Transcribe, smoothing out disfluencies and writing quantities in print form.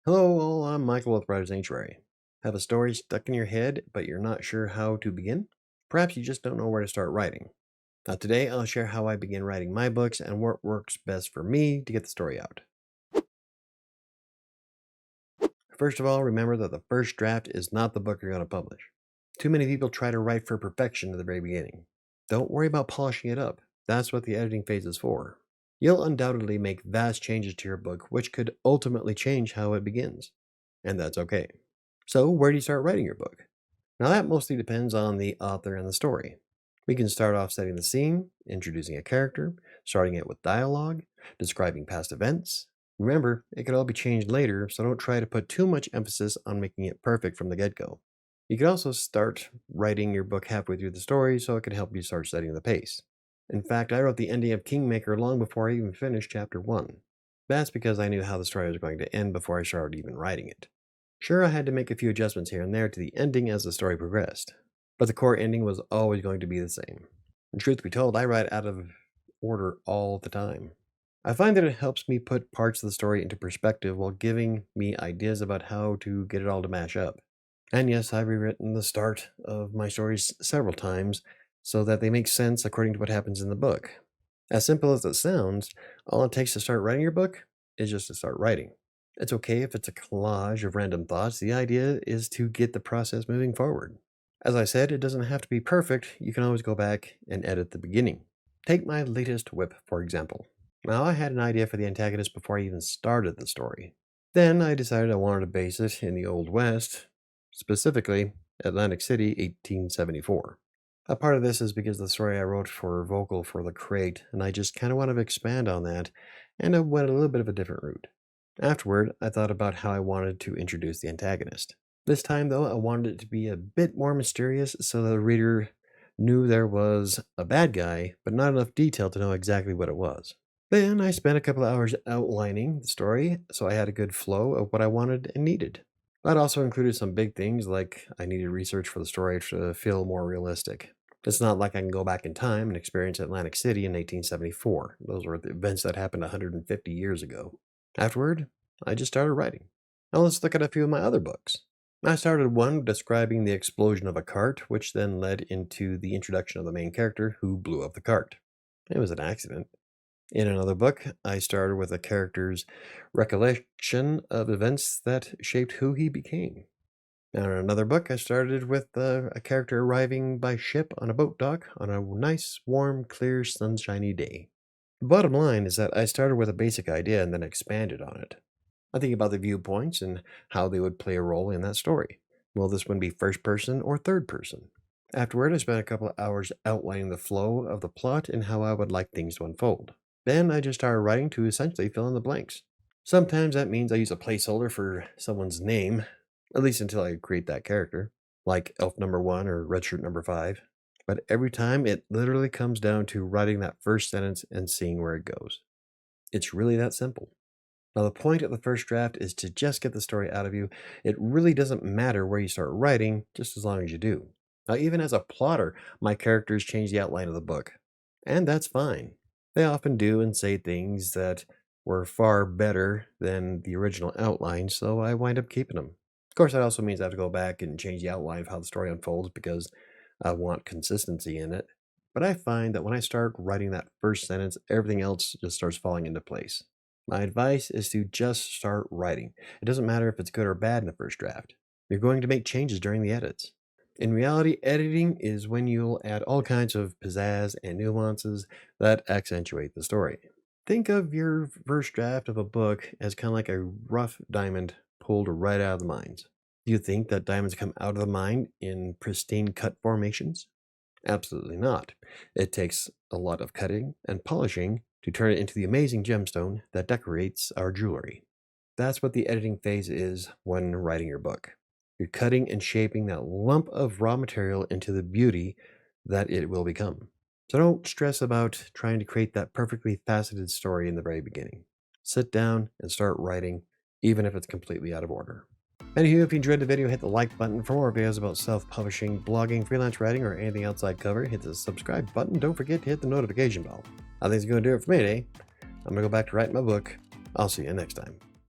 Hello, all. I'm Michael with WriterSanctuary. Have a story stuck in your head, but you're not sure how to begin? Perhaps you just don't know where to start writing. Now, today I'll share how I begin writing my books and what works best for me to get the story out. First of all, remember that the first draft is not the book you're going to publish. Too many people try to write for perfection at the very beginning. Don't worry about polishing it up. That's what the editing phase is for. You'll undoubtedly make vast changes to your book, which could ultimately change how it begins. And that's okay. So, where do you start writing your book? Now, that mostly depends on the author and the story. We can start off setting the scene, introducing a character, starting it with dialogue, describing past events. Remember, it could all be changed later, so don't try to put too much emphasis on making it perfect from the get go. You could also start writing your book halfway through the story so it can help you start setting the pace. In fact, I wrote the ending of Kingmaker long before I even finished chapter 1. That's because I knew how the story was going to end before I started even writing it. Sure, I had to make a few adjustments here and there to the ending as the story progressed, but the core ending was always going to be the same. And truth be told, I write out of order all the time. I find that it helps me put parts of the story into perspective while giving me ideas about how to get it all to mash up. And yes, I've rewritten the start of my stories several times so that they make sense according to what happens in the book. As simple as it sounds, all it takes to start writing your book is just to start writing. It's okay if it's a collage of random thoughts. The idea is to get the process moving forward. As I said, it doesn't have to be perfect. You can always go back and edit the beginning. Take my latest whip, for example. Now, I had an idea for the antagonist before I even started the story. Then I decided I wanted to base it in the Old West, specifically Atlantic City, 1874. A part of this is because the story I wrote for Vocal for the Crate, and I just kind of wanted to expand on that, and I went a little bit of a different route. Afterward, I thought about how I wanted to introduce the antagonist. This time, though, I wanted it to be a bit more mysterious so that the reader knew there was a bad guy, but not enough detail to know exactly what it was. Then I spent a couple of hours outlining the story so I had a good flow of what I wanted and needed. That also included some big things like I needed research for the story to feel more realistic. It's not like I can go back in time and experience Atlantic City in 1874. Those were the events that happened 150 years ago. Afterward, I just started writing. Now let's look at a few of my other books. I started one describing the explosion of a cart, which then led into the introduction of the main character who blew up the cart. It was an accident. In another book, I started with a character's recollection of events that shaped who he became. Now, in another book, I started with a character arriving by ship on a boat dock on a nice, warm, clear, sunshiny day. The bottom line is that I started with a basic idea and then expanded on it. I think about the viewpoints and how they would play a role in that story. Will this one be first person or third person? Afterward, I spent a couple of hours outlining the flow of the plot and how I would like things to unfold. Then I just started writing to essentially fill in the blanks. Sometimes that means I use a placeholder for someone's name, at least until I create that character, like Elf number 1 or Redshirt number 5. But every time it literally comes down to writing that first sentence and seeing where it goes. It's really that simple. Now, the point of the first draft is to just get the story out of you. It really doesn't matter where you start writing, just as long as you do. Now, even as a plotter, my characters change the outline of the book. And that's fine. They often do and say things that were far better than the original outline, so I wind up keeping them. Of course, that also means I have to go back and change the outline of how the story unfolds because I want consistency in it. But I find that when I start writing that first sentence, everything else just starts falling into place. My advice is to just start writing. It doesn't matter if it's good or bad in the first draft. You're going to make changes during the edits. In reality, editing is when you'll add all kinds of pizzazz and nuances that accentuate the story. Think of your first draft of a book as kind of like a rough diamond pulled right out of the mines. Do you think that diamonds come out of the mine in pristine cut formations? Absolutely not. It takes a lot of cutting and polishing to turn it into the amazing gemstone that decorates our jewelry. That's what the editing phase is when writing your book. You're cutting and shaping that lump of raw material into the beauty that it will become. So don't stress about trying to create that perfectly faceted story in the very beginning. Sit down and start writing, even if it's completely out of order. Anywho, if you enjoyed the video, hit the like button. For more videos about self-publishing, blogging, freelance writing, or anything else I cover, hit the subscribe button. Don't forget to hit the notification bell. I think it's going to do it for me today. I'm going to go back to writing my book. I'll see you next time.